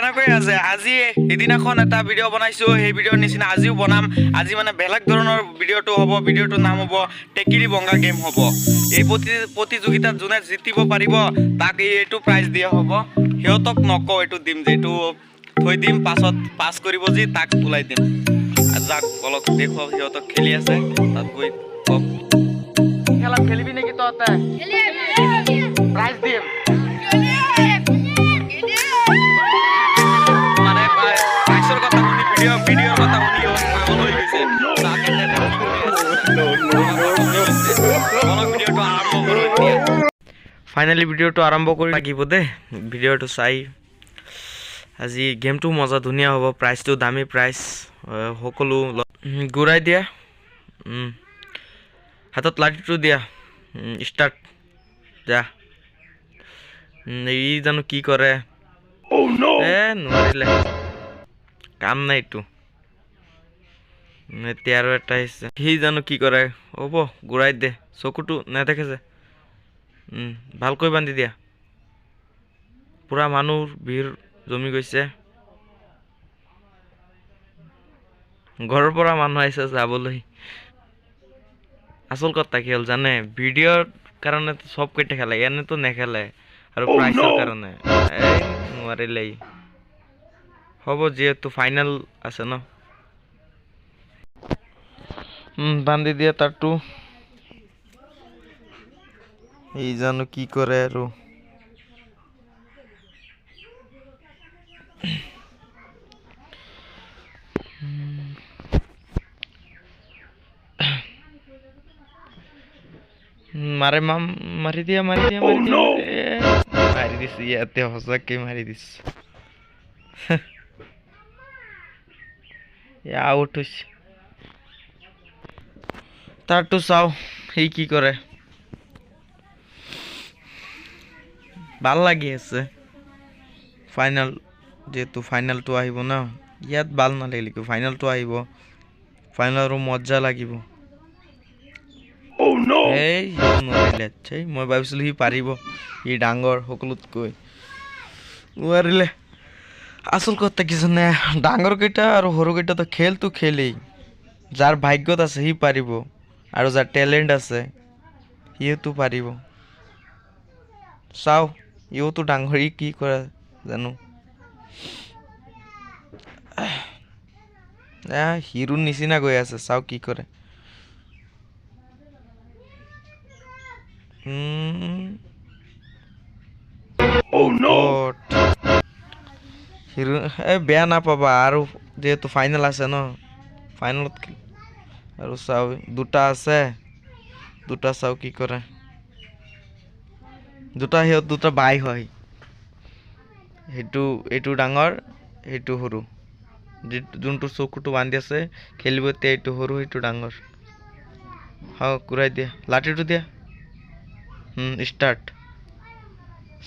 এনেকৈ আছে আজি এদিনাখন এটা ভিডিঅ' বনাইছোঁ সেই ভিডিঅ'ৰ নিচিনা আজিও বনাম আজি মানে বেলেগ ধৰণৰ ভিডিঅ'টো হ'ব ভিডিঅ'টোৰ নাম হ'ব টেকিৰি বংগা গেম হ'ব এই প্ৰতিযোগিতাত যোনে জিতিব পাৰিব তাক এইটো প্ৰাইজ দিয়া হ'ব সিহঁতক নকওঁ এইটো দিম যে এইটো থৈ দিম পাছত পাছ কৰিব যি তাক ওলাই দিম যাক অলপ দেখুৱাও সিহঁতক খেলি আছে তাত গৈ কওক খেলা খেলিবি নেকি তহঁতে প্ৰাইজ দিম ভিডিঅ'ৰ কথা শুনি পাগল হৈ গৈছে ফাইনেলি ভিডিঅ'টো আৰম্ভ কৰি লাগিব দেই ভিডিঅ'টো চাই আজি গেমটো মজা ধুনীয়া হ'ব প্ৰাইজটো দামী প্ৰাইজ সকলো ঘূৰাই দিয়া হাতত লাঠিটো দিয়া ষ্টাৰ্ট যা ই জানো কি কৰে নোৱাৰিলে কাম নাই এইটো এতিয়া আৰু এটা আহিছে সি জানো কি কৰে হ'ব ঘূৰাই দে চকুটো নেদেখে যে ভালকৈ বান্ধি দিয়া পুৰা মানুহ ভিৰ জমি গৈছে ঘৰৰ পৰা মানুহ আহিছে যাবলৈ আচল কথা কি হ'ল জানে ভিডিঅ'ৰ কাৰণে চব কেইটা খেলে এনেতো নেখেলে আৰু প্ৰাইজৰ কাৰণে নোৱাৰিলে হ'ব যিহেতু ফাইনেল আছে ন বান্ধি দিয়া তাৰটো এই জানো কি কৰে আৰু মাৰি দিয়া মাৰি দিছে ইয়াতে সঁচাকে মাৰি দিছে আউট হৈছে তাৰটো চাও সি কি কৰে ভাল লাগি আছে ফাইনেল যেহেতু ফাইনেলটো আহিব ন ইয়াত ভাল নালাগিলে কি ফাইনেলটো আহিব ফাইনেলৰ মজা লাগিব এই নোৱাৰিলে মই ভাবিছিলো সি পাৰিব সি ডাঙৰ সকলোতকৈ নোৱাৰিলে আচল কথা কি জানে ডাঙৰ কেইটা আৰু সৰু কেইটা খেলটো খেলেই যাৰ ভাগ্যত আছে সি পাৰিব আৰু যাৰ টেলেণ্ট আছে সিওতো পাৰিব চাও ইওতো ডাঙৰ ই কি কৰে জানো হিৰোৰ নিচিনা গৈ আছে চাও কি কৰে হিৰো বেয়া নাপাবা আৰু যেহেতু ফাইনেল আছে ন ফাইনেলত আৰু চাও দুটা আছে দুটা চাও কি কৰে দুটা বাই হয় এইটো ডাঙৰ এইটো সৰু যোনটো চকুটো বান্ধি আছে খেলিব এতিয়া এইটো সৰু এইটো ডাঙৰ ঘূৰাই দিয়া লাঠিটো দিয়া ষ্টাৰ্ট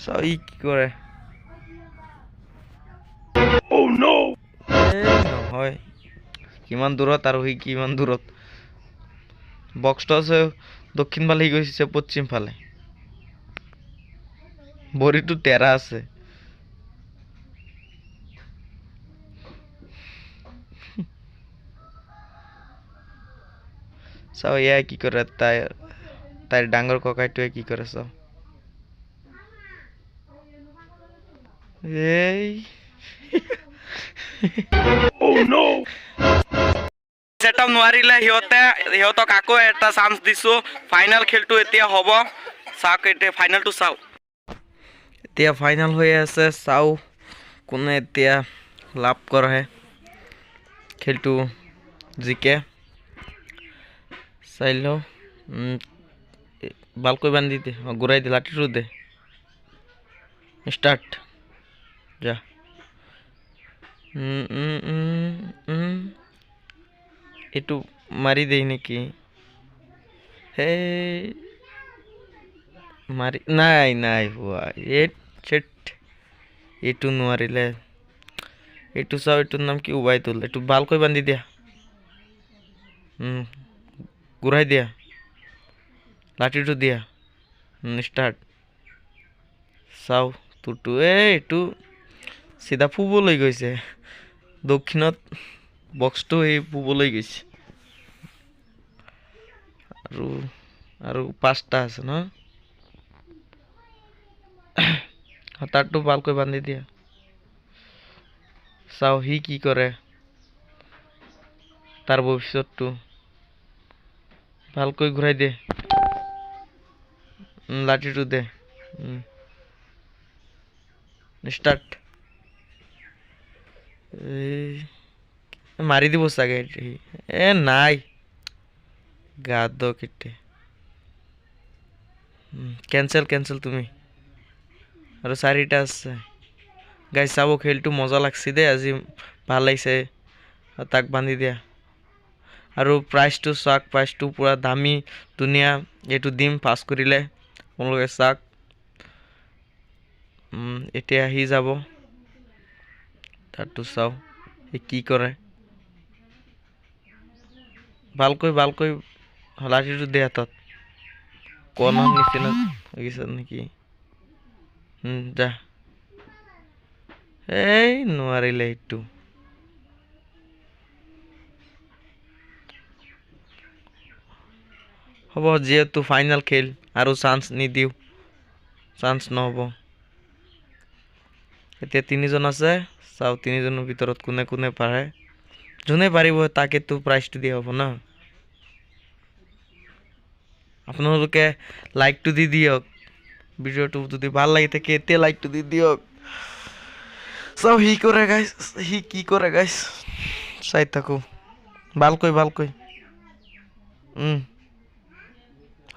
চাও ই কি কৰে নহয় কিমান দূৰত আৰু সি কিমান দূৰত বক্সটো আছে দক্ষিণ ফালে সি গৈছে পশ্চিম ফালে ভৰিটো টেৰা আছে চাও এয়া কি কৰে তাইৰ ডাঙৰ ককাইটোৱে কি কৰে চাও এই সেটাও নোৱাৰিলে সিহঁতক আকৌ এটা চান্স দিছো ফাইনেল খেলটো এতিয়া হ'ব চাওক এতিয়া ফাইনেলটো চাও এতিয়া ফাইনেল হৈ আছে চাও কোনে এতিয়া লাভ কৰে খেলটো জিকে চাই লওঁ ভালকৈ বান্ধি দে ঘূৰাই দে লাঠিটো দে ষ্টাৰ্ট যা এইটো মাৰি দেই নেকি সেই মাৰি নাই হোৱা এইটো নোৱাৰিলে এইটো চাও এইটোৰ নাম কি উবাইতুল এইটো ভালকৈ বান্ধি দিয়া ঘূৰাই দিয়া লাঠিটো দিয়া ষ্টাৰ্ট চাও তোৰটো এইটো চিধা পূবলৈ গৈছে দক্ষিণত বক্সটো এই পূবলৈ গৈছে আৰু আৰু 5টা আছে ন তাৰটো ভালকৈ বান্ধি দিয়া চাও সি কি কৰে তাৰ ভৱিষ্যতটো ভালকৈ ঘূৰাই দে লাঠিটো দে স্টাৰ্ট মাৰি দিব চাগে এ নাই গাদ কেটে কেনসেল কেনসেল তুমি আৰু 4টা আছে গাইস চাব খেলটো মজা লাগছে দে আজি ভাল লাগিছে তাক বান্ধি দিয়া আৰু প্ৰাইসটো চাক প্ৰাইসটো পুৰা দামী দুনিয়া এটো দিম পাস কৰিলে আপোনালোকে চাক এতিয়া আহি যাব তাতো চাও এই কি কৰে ভালকৈ ভালকৈ লাঠিটো দে হাতত কোনৰ নিচিনা লাগিছে নেকি যা এই নোৱাৰিলে এইটো হ'ব যেহেতু ফাইনাল খেল আৰু চান্স নিদিও চান্স নহব এতিয়া 3জন আছে চাও 3জনৰ ভিতৰত কোনে কোনে পাৰে যোনে পাৰিব তাকেতো প্ৰাইজটো দিয়া হ'ব না আপোনালোকে লাইকটো দি দিয়ক ভিডিওটো যদি ভাল লাগি থাকে এতিয়া লাইকটো দি দিয়ক চাও হি কৰে গাইস হি কি কৰে গাইস চাই থাকো ভালকৈ ভালকৈ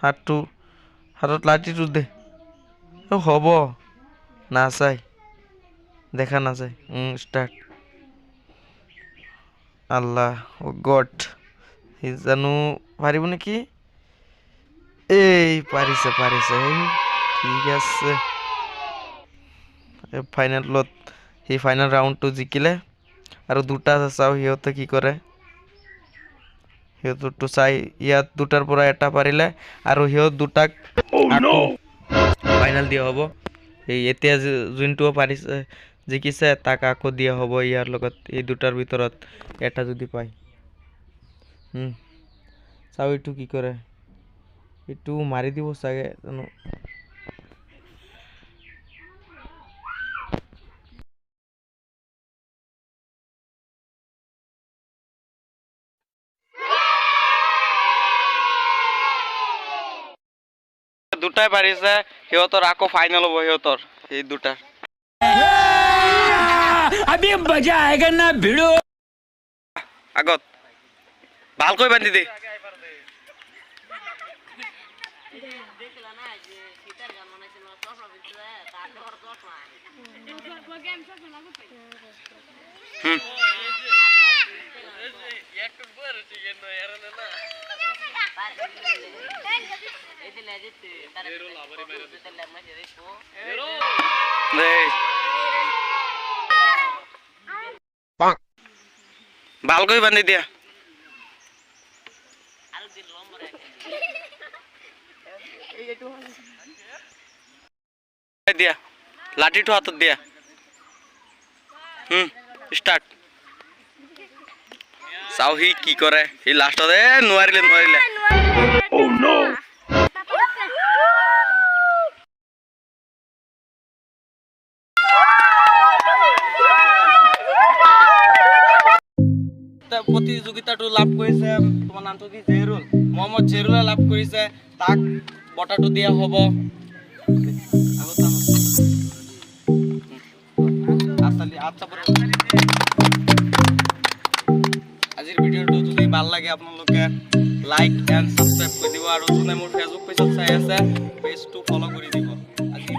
হাতত লাঠিটো দে হ'ব না চাই দেখা না যায় স্টার্ট আল্লাহ ও গড হি জানো পারিব নাকি এই পারিছে পারিছে ঠিক আছে ফাইনালত হি ফাইনাল রাউন্ডটো জিকিলে আৰু 2টা চাও হিয়তে কি কৰে হিয়তো চাই ইয়াত 2টাৰ পৰা এটা পাৰিলে আৰু হিয়ত 2টাক ফাইনাল দিয়া হ'ব এই এতিয়া যোনটো পাৰিছে জিকিছে তাক আকৌ দিয়া হ'ব ইয়াৰ লগত এই 2টাৰ ভিতৰত এটা যদি পায় চাও এইটো কি কৰে এইটো মাৰি দিব চাগে জানো দুটাই পাৰিছে হিয়তৰ আকৌ ফাইনাল হ'ব হিয়তৰ এই 2টাৰ अभी मजा आएगा ना भिड़ो আগত ভালকৈ বান্ধি দে ভালকৈ বান্ধি দিয়া দিয়া লাঠিটো হাতত দিয়া স্টার্ট চাও হি কি কৰে হি লাষ্টত নোৱাৰিলে নোৱাৰিলে ও নো প্ৰতিযোগিতাটো লাভ কৰিছে তোমাৰ নামটো কি জেৰুল মোহাম্মদ জেৰুলে লাভ কৰিছে তাক বটাটো দিয়া হ'ব আজিৰ ভিডিওটো যদি ভাল লাগে আপোনালোকে লাইক এণ্ড সাবস্ক্ৰাইব কৰি দিব আৰু যোনে মোৰ ফেচবুক পেজত চাই আছে পেজটো ফলো কৰি দিব আজি